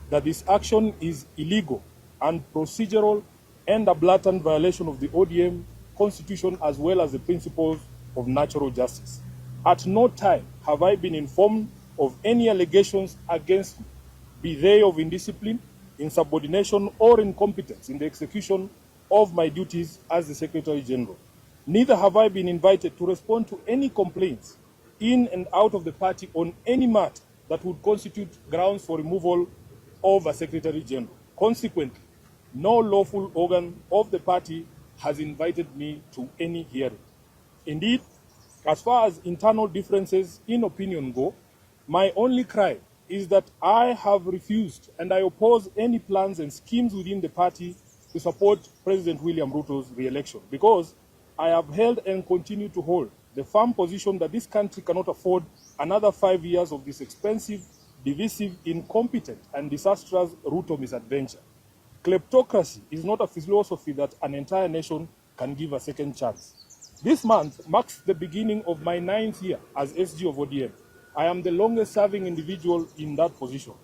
that this action is illegal and procedural and a blatant violation of the ODM constitution as well as the principles of natural justice. At no time have I been informed of any allegations against me, be they of indiscipline, insubordination, or incompetence in the execution of my duties as the Secretary General. Neither have I been invited to respond to any complaints in and out of the party on any matter that would constitute grounds for removal of a Secretary General. Consequently, no lawful organ of the party has invited me to any hearing. Indeed, as far as internal differences in opinion go, my only cry is that I have refused and I oppose any plans and schemes within the party to support President William Ruto's re-election, because I have held and continue to hold the firm position that this country cannot afford another 5 years of this expensive, divisive, incompetent, and disastrous Ruto misadventure. Kleptocracy is not a philosophy that an entire nation can give a second chance. This month marks the beginning of my 9th year as SG of ODM. I am the longest serving individual in that position.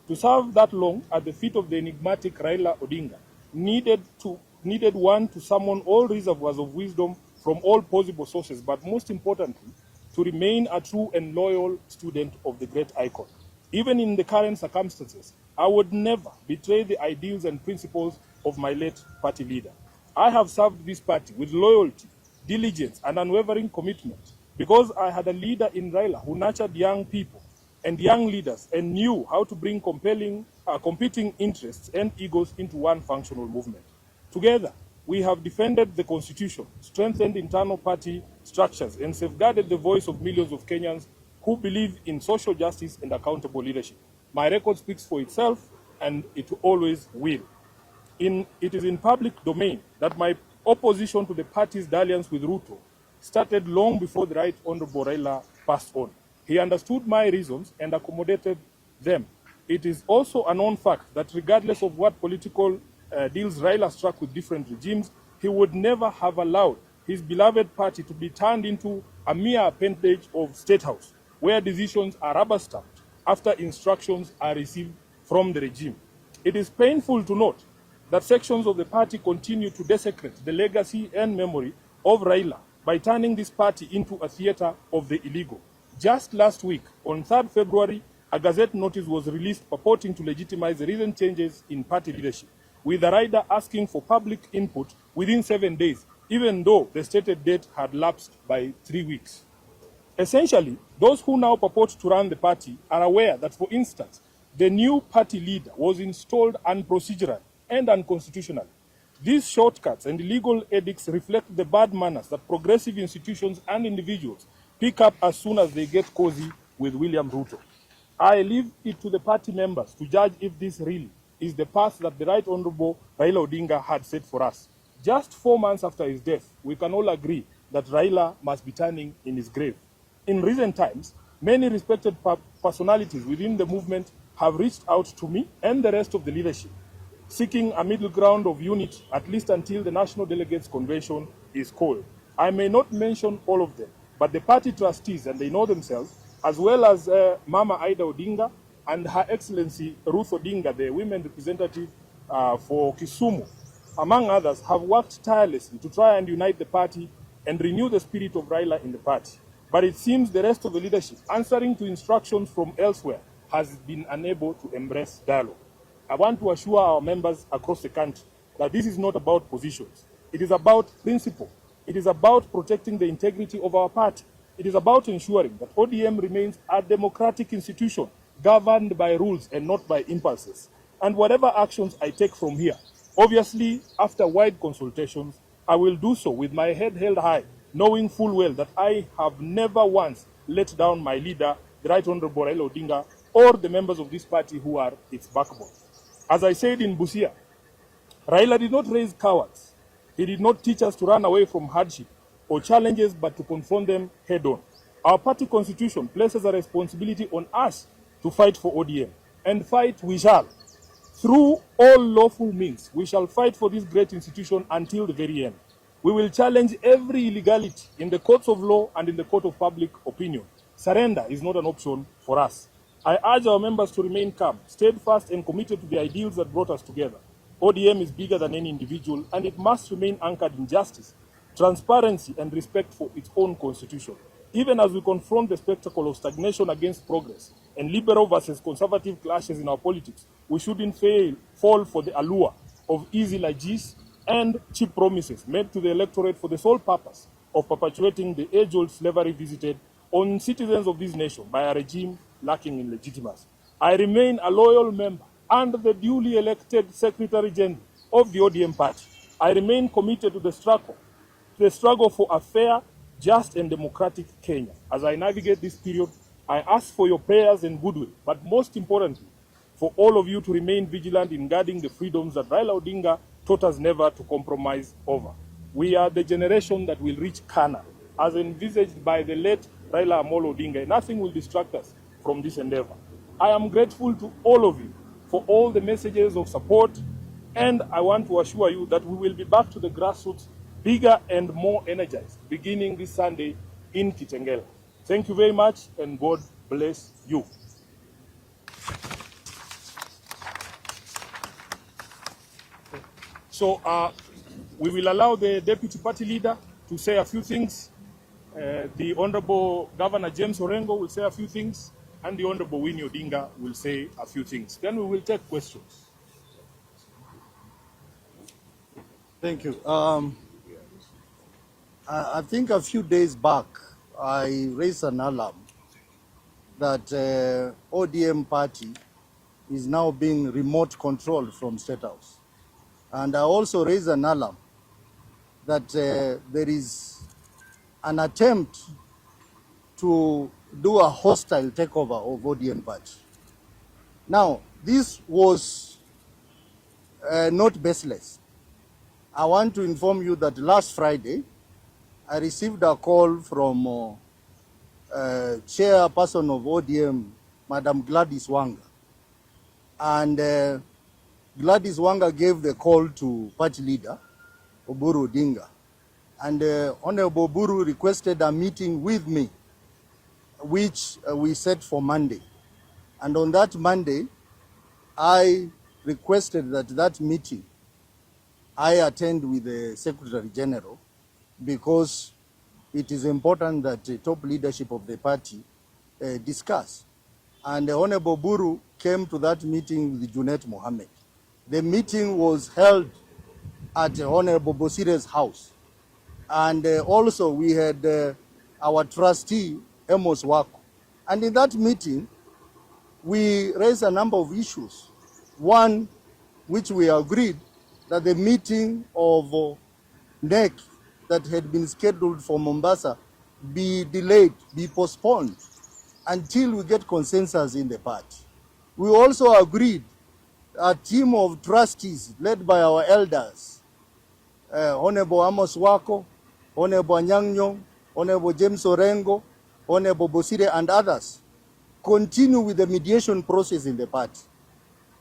To serve that long at the feet of the enigmatic Raila Odinga needed one to summon all reservoirs of wisdom from all possible sources, but most importantly, to remain a true and loyal student of the great icon. Even in the current circumstances, I would never betray the ideals and principles of my late party leader. I have served this party with loyalty, diligence, and unwavering commitment because I had a leader in Raila who nurtured young people and young leaders and knew how to bring competing interests and egos into one functional movement. Together, we have defended the Constitution, strengthened internal party structures, and safeguarded the voice of millions of Kenyans who believe in social justice and accountable leadership. My record speaks for itself, and it always will. It is in public domain that my opposition to the party's dalliance with Ruto started long before the Right Honorable Raila passed on. He understood my reasons and accommodated them. It is also a known fact that regardless of what political deals Raila struck with different regimes, he would never have allowed his beloved party to be turned into a mere appendage of State House, where decisions are rubber-stamped after instructions are received from the regime. It is painful to note that sections of the party continue to desecrate the legacy and memory of Raila by turning this party into a theater of the illegal. Just last week, on 3rd February, a Gazette notice was released purporting to legitimize the recent changes in party leadership, with the rider asking for public input within 7 days, even though the stated date had lapsed by 3 weeks. Essentially, those who now purport to run the party are aware that, for instance, the new party leader was installed unprocedural and unconstitutional. These shortcuts and illegal edicts reflect the bad manners that progressive institutions and individuals pick up as soon as they get cozy with William Ruto. I leave it to the party members to judge if this really is the path that the Right Honorable Raila Odinga had set for us. Just 4 months after his death, we can all agree that Raila must be turning in his grave. In recent times, many respected personalities within the movement have reached out to me and the rest of the leadership, seeking a middle ground of unity, at least until the National Delegates Convention is called. I may not mention all of them, but the party trustees, and they know themselves, as well as Mama Ida Odinga and Her Excellency Ruth Odinga, the women representative for Kisumu, among others, have worked tirelessly to try and unite the party and renew the spirit of Raila in the party. But it seems the rest of the leadership, answering to instructions from elsewhere, has been unable to embrace dialogue. I want to assure our members across the country that this is not about positions. It is about principle. It is about protecting the integrity of our party. It is about ensuring that ODM remains a democratic institution governed by rules and not by impulses. And whatever actions I take from here, obviously after wide consultations, I will do so with my head held high, knowing full well that I have never once let down my leader, the Right Honorable Raila Odinga, or the members of this party who are its backbone. As I said in Busia, Raila did not raise cowards. He did not teach us to run away from hardship or challenges, but to confront them head on. Our party constitution places a responsibility on us to fight for ODM, and fight we shall. Through all lawful means, we shall fight for this great institution until the very end. We will challenge every illegality in the courts of law and in the court of public opinion. Surrender is not an option for us. I urge our members to remain calm, steadfast, and committed to the ideals that brought us together. ODM is bigger than any individual, and it must remain anchored in justice, transparency, and respect for its own constitution. Even as we confront the spectacle of stagnation against progress and liberal versus conservative clashes in our politics, we shouldn't fall for the allure of easy largesse and cheap promises made to the electorate for the sole purpose of perpetuating the age-old slavery visited on citizens of this nation by a regime lacking in legitimacy. I remain a loyal member and the duly elected Secretary General of the ODM party. I remain committed to the struggle for a fair, just, and democratic Kenya. As I navigate this period, I ask for your prayers and goodwill, but most importantly, for all of you to remain vigilant in guarding the freedoms that Raila Odinga taught us never to compromise over. We are the generation that will reach Kana, as envisaged by the late Raila Amolo Odinga. Nothing will distract us from this endeavor. I am grateful to all of you for all the messages of support, and I want to assure you that we will be back to the grassroots, bigger and more energized, beginning this Sunday in Kitengela. Thank you very much, and God bless you. So we will allow the Deputy Party Leader to say a few things. The Honorable Governor James Orengo will say a few things, and the Honorable Winnie Odinga will say a few things. Then we will take questions. Thank you. I think a few days back, I raised an alarm that ODM party is now being remote controlled from State House. And I also raised an alarm that there is an attempt to do a hostile takeover of ODM party. Now, this was not baseless. I want to inform you that last Friday, I received a call from chairperson of ODM, Madam Gladys Wanga. And Gladys Wanga gave the call to party leader, Babu Owino. And Honorable Buru requested a meeting with me, which we set for Monday. And on that Monday, I requested that that meeting I attend with the Secretary General, because it is important that the top leadership of the party discuss. And Honorable Buru came to that meeting with Junet Mohammed. The meeting was held at Honorable Bosire's house. And also we had our trustee, Amos Wako. And in that meeting, we raised a number of issues. One, which we agreed that the meeting of NEC that had been scheduled for Mombasa be delayed, be postponed until we get consensus in the party. We also agreed a team of trustees led by our elders, Honorable Amos Wako, Honorable Anyang', Honorable James Orengo, Honorable Bosire, and others, continue with the mediation process in the party.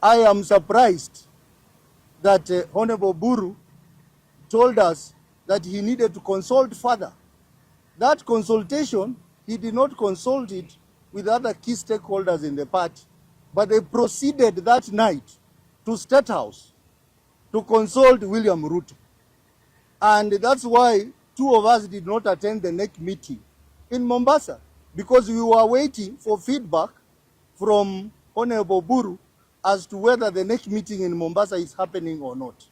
I am surprised that Honorable Buru told us that he needed to consult further. That consultation, he did not consult it with other key stakeholders in the party, but they proceeded that night to State House to consult William Ruto. And that's why two of us did not attend the next meeting in Mombasa, because we were waiting for feedback from Honorable Buru as to whether the next meeting in Mombasa is happening or not.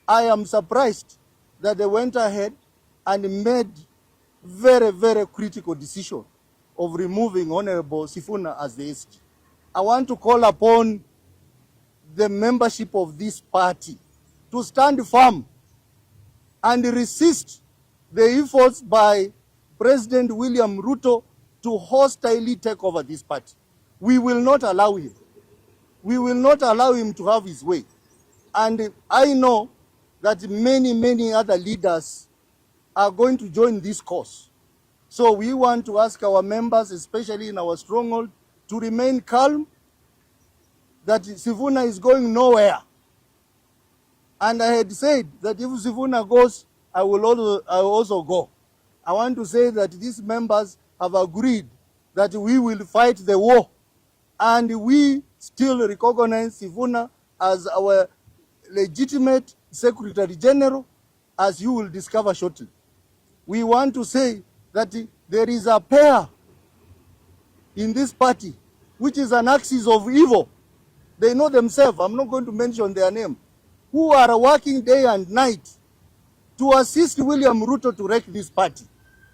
I am surprised that they went ahead and made very, very critical decision of removing Honorable Sifuna as the SG. I want to call upon the membership of this party to stand firm and resist the efforts by President William Ruto to hostilely take over this party. We will not allow him. We will not allow him to have his way. And I know that many, many other leaders are going to join this cause. So we want to ask our members, especially in our stronghold, to remain calm, that Sifuna is going nowhere. And I had said that if Sifuna goes, I will also go. I want to say that these members have agreed that we will fight the war and we still recognize Sifuna as our legitimate Secretary General, as you will discover shortly. We want to say that there is a pair in this party which is an axis of evil. They know themselves, I'm not going to mention their name, who are working day and night to assist William Ruto to wreck this party.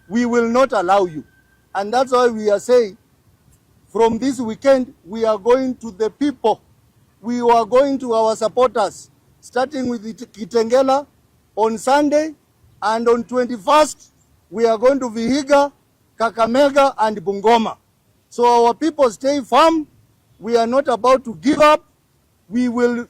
We will not allow you. And that's why we are saying, from this weekend, we are going to the people. We are going to our supporters, starting with Kitengela on Sunday, and on 21st, we are going to Vihiga, Kakamega, and Bungoma. So our people stay firm. We are not about to give up. We will